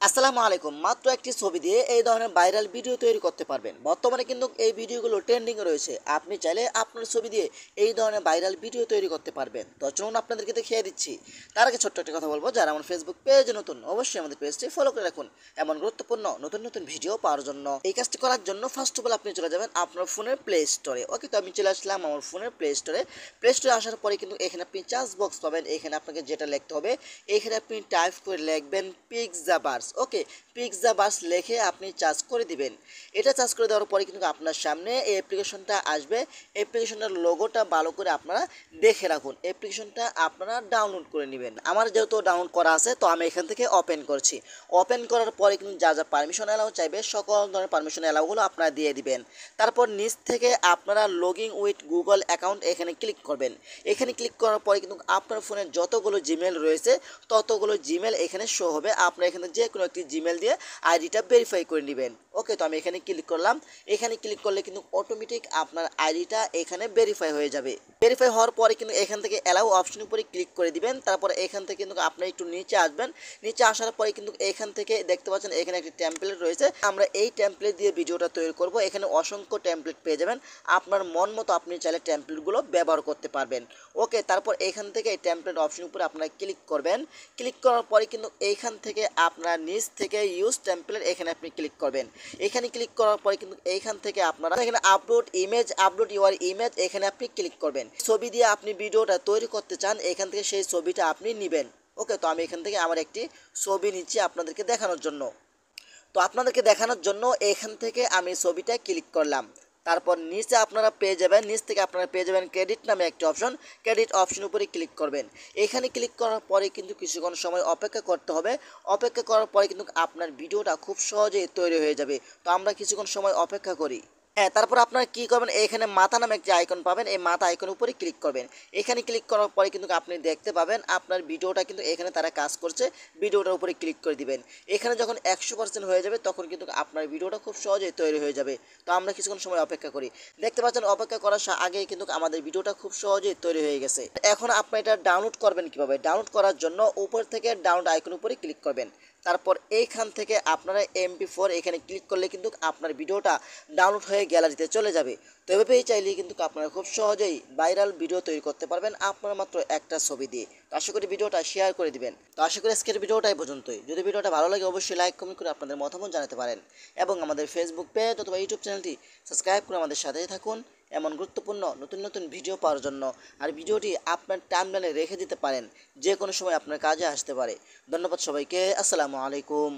আসসালামু আলাইকুম। মাত্র একটি ছবি দিয়ে এই ধরনের ভাইরাল ভিডিও তৈরি করতে পারবেন। বর্তমানে কিন্তু এই ভিডিওগুলো ট্রেন্ডিং রয়েছে। আপনি চাইলে আপনার ছবি দিয়ে এই ধরনের ভাইরাল ভিডিও তৈরি করতে পারবেন। তো চলুন আপনাদেরকে দেখিয়ে দিচ্ছি। তার আগে ছোট্ট একটা কথা বলবো, যারা আমার ফেসবুক পেজে নতুন অবশ্যই আমাদের পেজটি ফলো করে রাখুন এমন গুরুত্বপূর্ণ নতুন নতুন ভিডিও পাওয়ার জন্য। এই কাজটি করার জন্য ফার্স্ট অফ অল আপনি চলে যাবেন আপনার ফোনের প্লে স্টোরে। ওকে, তো আমি চলে আসলাম আমার ফোনের প্লে স্টোরে। প্লে স্টোরে আসার পরে কিন্তু এখানে আপনি চার্জ বক্স পাবেন। এখানে আপনাকে যেটা লিখতে হবে, এখানে আপনি টাইপ করে লিখবেন পিক্সাবার্স। ওকে, পিক্সাবার্স লিখে আপনি চার্জ করে দিবেন। এটা চার্জ করে দেওয়ার পরে কিন্তু আপনার সামনে এই অ্যাপ্লিকেশনটা আসবে। অ্যাপ্লিকেশনটার লোগোটা ভালো করে আপনারা দেখে রাখুন। অ্যাপ্লিকেশনটা আপনারা ডাউনলোড করে নেবেন। আমার যেহেতু ডাউনলোড করা আছে, তো আমি এখান থেকে ওপেন করছি। ওপেন করার পরে কিন্তু যা যা পারমিশন অ্যালাউ চাইবে সকল ধরনের পারমিশন অ্যালাউগুলো আপনারা দিয়ে দিবেন। তারপর নিচ থেকে আপনারা লগইন উইথ গুগল অ্যাকাউন্ট এখানে ক্লিক করবেন। এখানে ক্লিক করার পরে কিন্তু আপনার ফোনে যতগুলো জিমেল রয়েছে ততগুলো জিমেল এখানে শো হবে। আপনারা এখানে যে কোনো একটি জিমেল দিয়ে আইডিটা ভেরিফাই করে নেবেন। ওকে, তো আমি এখানে ক্লিক করলাম। এখানে ক্লিক করলে কিন্তু অটোমেটিক আপনার আইডিটা এখানে ভেরিফাই হয়ে যাবে। ভেরিফাই হওয়ার পরে কিন্তু এখান থেকে অ্যালাউ অপশনের উপরে ক্লিক করে দিবেন। তারপরে এখান থেকে কিন্তু আপনি একটু নিচে আসবেন। নিচে আসার পরে কিন্তু এখান থেকে দেখতে পাচ্ছেন এখানে একটি টেমপ্লেট রয়েছে। আমরা এই টেমপ্লেট দিয়ে ভিডিওটা তৈরি করব। এখানে অসংখ্য টেমপ্লেট পেয়ে যাবেন। আপনার মন মতো আপনি চাইলে টেমপ্লেটগুলো ব্যবহার করতে পারবেন। ওকে, তারপর এখান থেকে এই টেমপ্লেট অপশনের উপরে আপনারা ক্লিক করবেন। ক্লিক করার পরে কিন্তু এইখান থেকে আপনারা নিচ থেকে ইউজ টেমপ্লেট এখানে আপনি ক্লিক করবেন। এখানে ক্লিক করার পরে কিন্তু এইখান থেকে আপনারা এখানে upload image, upload your image এখানে আপনি ক্লিক করবেন। ছবি দিয়ে আপনি ভিডিওটা তৈরি করতে চান, এখান থেকে সেই ছবিটা আপনি নেবেন। ওকে, তো আমি এখান থেকে আমার একটি ছবি নিচ্ছি আপনাদেরকে দেখানোর জন্য। তো আপনাদেরকে দেখানোর জন্য এখান থেকে আমি ছবিটা ক্লিক করলাম। তারপর নিচে আপনারা পেয়ে যাবেন, নিচ থেকে আপনারা পেয়ে যাবেন ক্রেডিট নামে একটি অপশন। ক্রেডিট অপশনের উপরে ক্লিক করবেন। এখানে ক্লিক করার পরে কিন্তু কিছুক্ষণ সময় অপেক্ষা করতে হবে। অপেক্ষা করার পরে কিন্তু আপনার ভিডিওটা খুব সহজেই তৈরি হয়ে যাবে। তো আমরা কিছুক্ষণ সময় অপেক্ষা করি। হ্যাঁ, তারপর আপনারা কী করবেন, এখানে মাথা নামে একটি আইকন পাবেন। এই মাথা আইকনের উপরে ক্লিক করবেন। এখানে ক্লিক করার পরে কিন্তু আপনি দেখতে পাবেন আপনার ভিডিওটা কিন্তু এখানে তারা কাজ করছে। ভিডিওটার উপরে ক্লিক করে দিবেন। এখানে যখন 100% হয়ে যাবে তখন কিন্তু আপনার ভিডিওটা খুব সহজেই তৈরি হয়ে যাবে। তো আমরা কিছুক্ষণ সময় অপেক্ষা করি। দেখতে পাচ্ছেন অপেক্ষা করার আগেই কিন্তু আমাদের ভিডিওটা খুব সহজেই তৈরি হয়ে গেছে। এখন আপনি এটা ডাউনলোড করবেন কীভাবে? ডাউনলোড করার জন্য উপর থেকে ডাউনলোড আইকনের উপরে ক্লিক করবেন। তারপর এইখান থেকে আপনারা MP4 এখানে ক্লিক করলে কিন্তু আপনার ভিডিওটা ডাউনলোড হয়ে গ্যালারিতে চলে যাবে। তো এভাবেই চাইলে কিন্তু আপনারা খুব সহজেই ভাইরাল ভিডিও তৈরি করতে পারবেন আপনার মাত্র একটা ছবি দিয়ে। তো আশা করি ভিডিওটা শেয়ার করে দিবেন। তো আশা করি আজকের ভিডিওটাই পর্যন্তই। যদি ভিডিওটা ভালো লাগে অবশ্যই লাইক কমেন্ট করে আপনাদের মতামত জানাতে পারেন এবং আমাদের ফেসবুক পেজ অথবা ইউটিউব চ্যানেলটি সাবস্ক্রাইব করে আমাদের সাথেই থাকুন এমন গুরুত্বপূর্ণ নতুন নতুন ভিডিও পাওয়ার জন্য। আর ভিডিওটি আপনার টাইমলাইনে রেখে দিতে পারেন, যে কোনো সময় আপনার কাজে আসতে পারে। ধন্যবাদ সবাইকে। আসসালামু আলাইকুম।